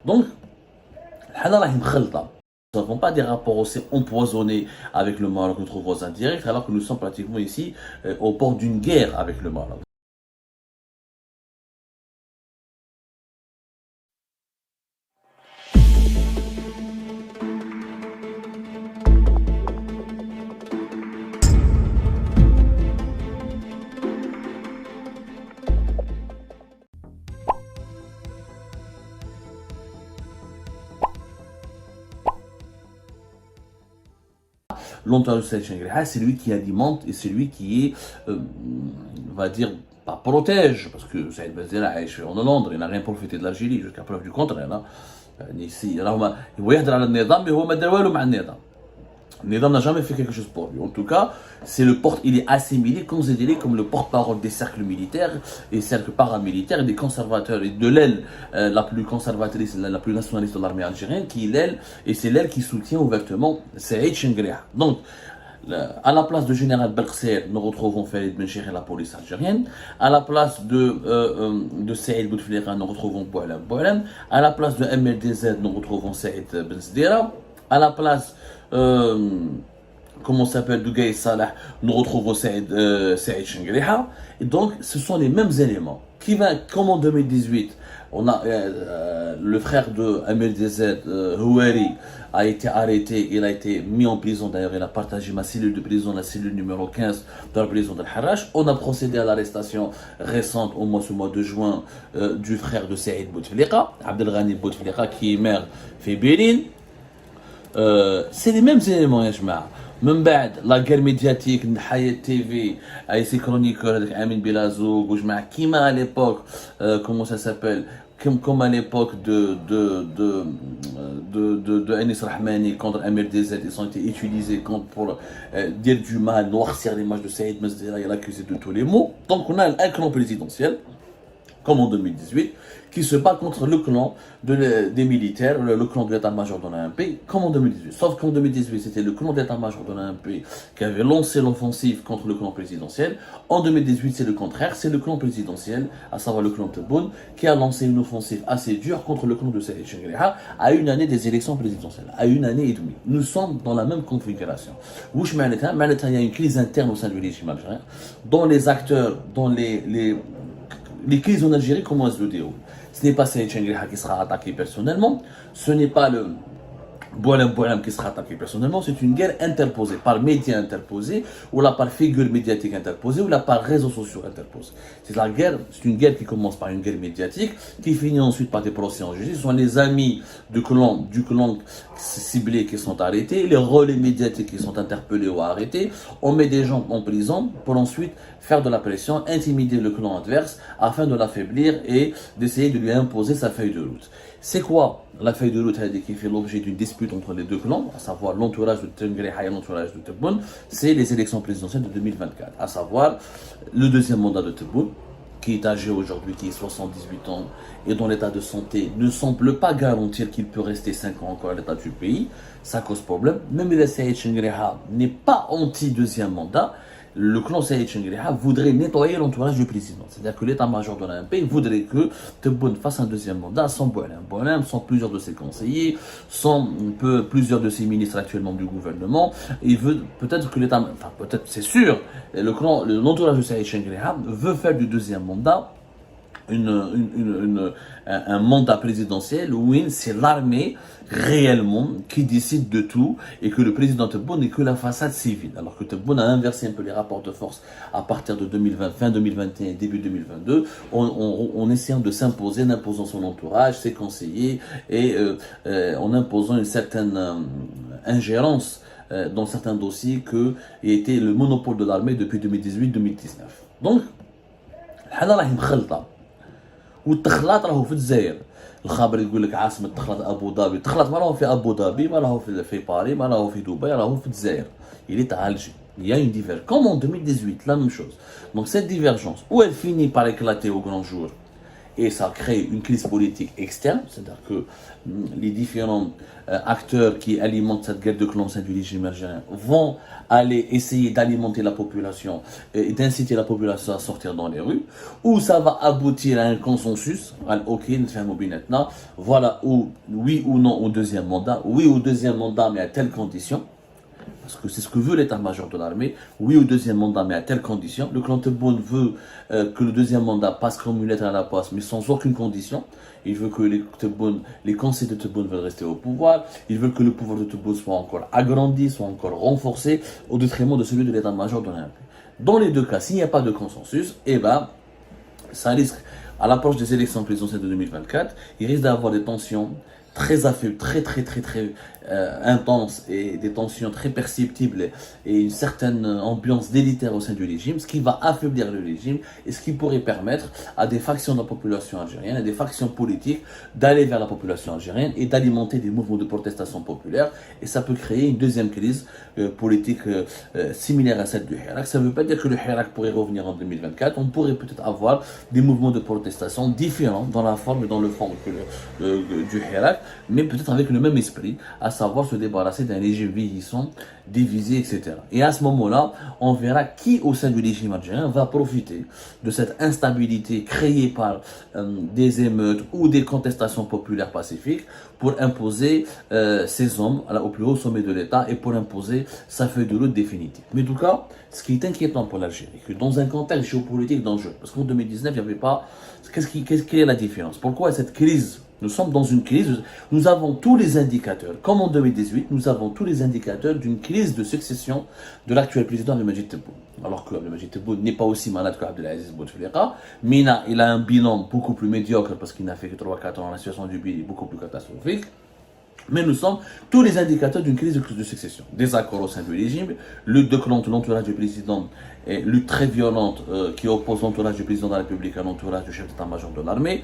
Donc, nous n'avons pas des rapports aussi empoisonnés avec le Maroc, notre voisin direct, alors que nous sommes pratiquement ici au port d'une guerre avec le Maroc. L'entourage de Saïd Chengriha, c'est lui qui alimente et c'est lui qui est, on va dire, pas protège, parce que Saïd Bezdela est en Hollande, il n'a rien profité de l'Algérie, jusqu'à preuve du contraire. Ici, il voyage dans le Nidam, mais il va le Nidam n'a jamais fait quelque chose pour lui. En tout cas, il est assimilé, considéré comme le porte-parole des cercles militaires et cercles paramilitaires, des conservateurs et de l'aile la plus conservatrice, la plus nationaliste de l'armée algérienne, qui est l'aile, et c'est l'aile qui soutient ouvertement Saïd Chengriha. Donc, à la place de général Belkser, nous retrouvons Farid Benchir et la police algérienne. À la place de Saïd Bouteflika, nous retrouvons Boualem. À la place de MLDZ, nous retrouvons Saïd Benzdera. À la place, comment s'appelle, de Gaï Salah, nous retrouvons Saïd Chengriha. Et donc, ce sont les mêmes éléments. Comme en 2018, on a le frère de MLDZ, Houari, a été arrêté, il a été mis en prison. D'ailleurs, il a partagé ma cellule de prison, la cellule numéro 15 dans la prison d'Al-Harrach. On a procédé à l'arrestation récente, ce mois de juin, du frère de Saïd Bouteflika, Abdelghani Bouteflika, qui est maire fait Béline. C'est les mêmes éléments, Yajma. من بعد لا غير ميدياتيك حياة تي في اي سي كرونيكور هذاك امين بلازوق وجماعه كيما à l'époque comment ça s'appelle comme à l'époque de Anis Rahmani contre MLDZ, ils ont été utilisés pour dire du mal, noircir l'image de Saïd Bezdera, il est accusé de tous les maux. Donc on a un clan présidentiel, comme en 2018, qui se bat contre le clan des militaires, le clan de l'état-major de l'AMP, comme en 2018. Sauf qu'en 2018, c'était le clan de l'état-major de l'AMP qui avait lancé l'offensive contre le clan présidentiel. En 2018, c'est le contraire, c'est le clan présidentiel, à savoir le clan Tebboune, qui a lancé une offensive assez dure contre le clan de Saïd Chengriha à une année des élections présidentielles, à une année et demie. Nous sommes dans la même configuration. Il y a une crise interne au sein du régime algérien, dont les acteurs, dont les crises en Algérie, comment elles se déroulent. Ce n'est pas Saïd Chengriha qui sera attaqué personnellement, ce n'est pas le Boualem qui sera attaqué personnellement, c'est une guerre interposée, par médias interposés, ou là par figure médiatique interposée, ou là par réseaux sociaux interposés. C'est une guerre qui commence par une guerre médiatique, qui finit ensuite par des procès en justice. Ce sont les amis du clan ciblé qui sont arrêtés, les relais médiatiques qui sont interpellés ou arrêtés. On met des gens en prison pour ensuite faire de la pression, intimider le clan adverse afin de l'affaiblir et d'essayer de lui imposer sa feuille de route. C'est quoi la feuille de route qui fait l'objet d'une dispute entre les deux clans, à savoir l'entourage de Chengriha et l'entourage de Tebboune? C'est les élections présidentielles de 2024, à savoir le deuxième mandat de Tebboune, qui est âgé aujourd'hui, qui est 78 ans et dont l'état de santé ne semble pas garantir qu'il peut rester 5 ans encore à l'état du pays. Ça cause problème. Même le Saïd Chengriha n'est pas anti-deuxième mandat. Le clan Saïd Chengriha voudrait nettoyer l'entourage du président. C'est-à-dire que l'état-major de l'AMP voudrait que Tebboune fasse un deuxième mandat sans Boualem, sans plusieurs de ses conseillers, sans plusieurs de ses ministres actuellement du gouvernement. Il veut peut-être que peut-être c'est sûr, l'entourage de Saïd Chengriha veut faire du deuxième mandat un mandat présidentiel où c'est l'armée réellement qui décide de tout et que le président Tebboune n'est que la façade civile. Alors que Tebboune a inversé un peu les rapports de force à partir de 2020, fin 2021 et début 2022, en essayant de s'imposer, en imposant son entourage, ses conseillers et en imposant une certaine ingérence dans certains dossiers qui était le monopole de l'armée depuis 2018-2019. Donc, والتخلاط راهو في الجزائر. الخبر يقول لك عاصمة التخلاط ابو ظبي، التخلاط ما راهو في ابو ظبي، ما راهو في باريس، ما راهو في دبي، راهو في الجزائر. Il est à Alger. Il y a une divergence. Comme en 2018, la même chose. Donc cette divergence, où elle finit par éclater au grand jour, et ça crée une crise politique externe, c'est-à-dire que les différents acteurs qui alimentent cette guerre de clans au sein du régime algérien vont aller essayer d'alimenter la population et d'inciter la population à sortir dans les rues, ou ça va aboutir à un consensus, ok, voilà, ou oui ou non au deuxième mandat, oui au deuxième mandat mais à telle condition, parce que c'est ce que veut l'état-major de l'armée, oui au deuxième mandat, mais à telle condition. Le clan Tebboune veut que le deuxième mandat passe comme une lettre à la poste, mais sans aucune condition. Il veut que les conseils de Tebboune veulent rester au pouvoir. Il veut que le pouvoir de Tebboune soit encore agrandi, soit encore renforcé, au détriment de celui de l'état-major de l'armée. Dans les deux cas, s'il n'y a pas de consensus, eh ben, ça risque, à l'approche des élections présidentielles de 2024, il risque d'avoir des tensions très affaiblies, très intenses et des tensions très perceptibles et une certaine ambiance délitaire au sein du régime, ce qui va affaiblir le régime et ce qui pourrait permettre à des factions de la population algérienne, à des factions politiques d'aller vers la population algérienne et d'alimenter des mouvements de protestation populaire, et ça peut créer une deuxième crise politique similaire à celle du Hirak. Ça ne veut pas dire que le Hirak pourrait revenir en 2024, on pourrait peut-être avoir des mouvements de protestation différents dans la forme et dans le fond du Hirak, mais peut-être avec le même esprit, à savoir se débarrasser d'un régime vieillissant, divisé, etc. Et à ce moment-là, on verra qui au sein du régime algérien va profiter de cette instabilité créée par des émeutes ou des contestations populaires pacifiques pour imposer ses hommes au plus haut sommet de l'État et pour imposer sa feuille de route définitive. Mais en tout cas, ce qui est inquiétant pour l'Algérie, que dans un contexte géopolitique dangereux, parce qu'en 2019, il n'y avait pas... Quelle est la différence? Pourquoi cette crise? Nous sommes dans une crise, nous avons tous les indicateurs, comme en 2018, nous avons tous les indicateurs d'une crise de succession de l'actuel président Abdelmadjid Tebboune. Alors que Abdelmadjid Tebboune n'est pas aussi malade que Abdelaziz Bouteflika, mais il a un bilan beaucoup plus médiocre parce qu'il n'a fait que 3-4 ans, la situation du pays est beaucoup plus catastrophique. Mais nous sommes tous les indicateurs d'une crise de succession. Désaccords au sein du régime, lutte de l'entourage du président, et lutte très violente qui oppose l'entourage du président de la République à l'entourage du chef d'état-major de l'armée,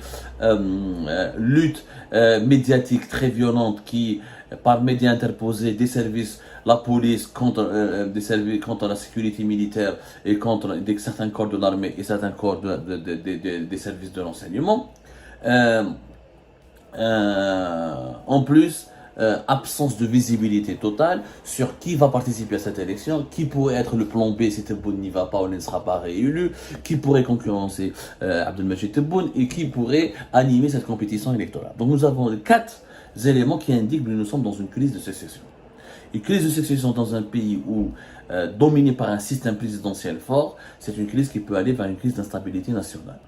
lutte médiatique très violente qui, par médias interposés, des services, la police contre la sécurité militaire et contre certains corps de l'armée et certains corps des services de renseignement. En plus, absence de visibilité totale sur qui va participer à cette élection, qui pourrait être le plan B si Tebboune n'y va pas ou ne sera pas réélu, qui pourrait concurrencer Abdelmadjid Tebboune et qui pourrait animer cette compétition électorale. Donc nous avons 4 éléments qui indiquent que nous sommes dans une crise de succession. Une crise de succession dans un pays où dominé par un système présidentiel fort, c'est une crise qui peut aller vers une crise d'instabilité nationale.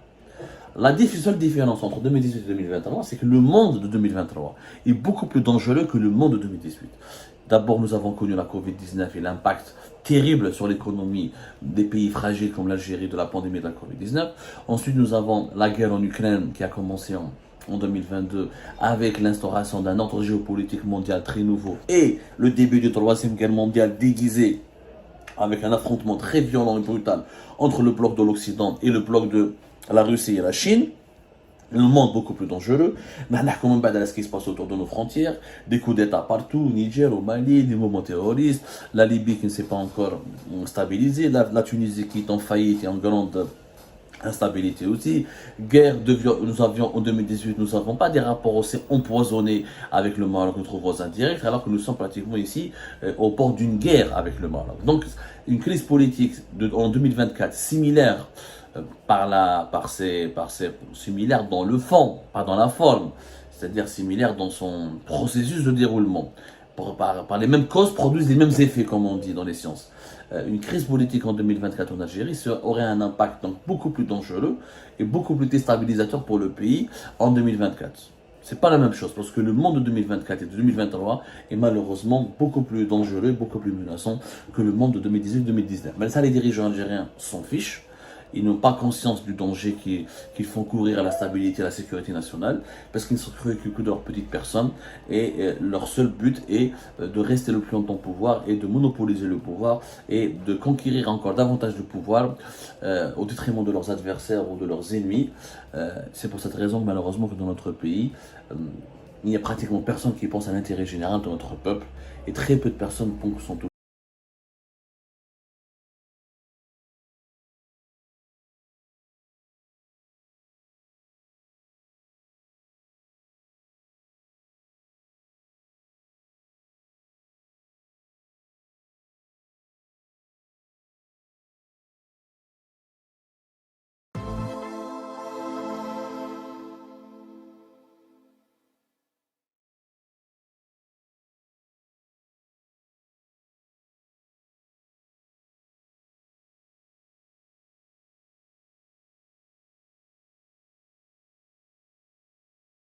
La seule différence entre 2018 et 2023, c'est que le monde de 2023 est beaucoup plus dangereux que le monde de 2018. D'abord, nous avons connu la Covid-19 et l'impact terrible sur l'économie des pays fragiles comme l'Algérie de la pandémie de la Covid-19. Ensuite, nous avons la guerre en Ukraine qui a commencé en 2022 avec l'instauration d'un ordre géopolitique mondial très nouveau et le début de la Troisième Guerre mondiale déguisé avec un affrontement très violent et brutal entre le bloc de l'Occident et le bloc de la Russie et la Chine, un monde beaucoup plus dangereux. Mais on a ce qui se passe autour de nos frontières, des coups d'État partout, au Niger, au Mali, des mouvements terroristes, la Libye qui ne s'est pas encore stabilisée, la Tunisie qui est en faillite et en grande instabilité aussi, guerre de viol. Nous avions en 2018, nous n'avons pas des rapports aussi empoisonnés avec le Maroc, notre voisin direct, alors que nous sommes pratiquement ici au bord d'une guerre avec le Maroc. Donc une crise politique en 2024 similaire similaire dans le fond, pas dans la forme, c'est-à-dire similaire dans son processus de déroulement. Par les mêmes causes produisent les mêmes effets, comme on dit dans les sciences. Une crise politique en 2024 en Algérie aurait un impact donc beaucoup plus dangereux et beaucoup plus déstabilisateur pour le pays en 2024. C'est pas la même chose parce que le monde de 2024 et de 2023 est malheureusement beaucoup plus dangereux, beaucoup plus menaçant que le monde de 2018-2019. Mais ça, les dirigeants algériens s'en fichent. Ils n'ont pas conscience du danger qu'ils font courir à la stabilité et à la sécurité nationale parce qu'ils ne se préoccupent que de leurs petites personnes et leur seul but est de rester le plus longtemps au pouvoir et de monopoliser le pouvoir et de conquérir encore davantage de pouvoir au détriment de leurs adversaires ou de leurs ennemis. C'est pour cette raison malheureusement que dans notre pays, il n'y a pratiquement personne qui pense à l'intérêt général de notre peuple et très peu de personnes sont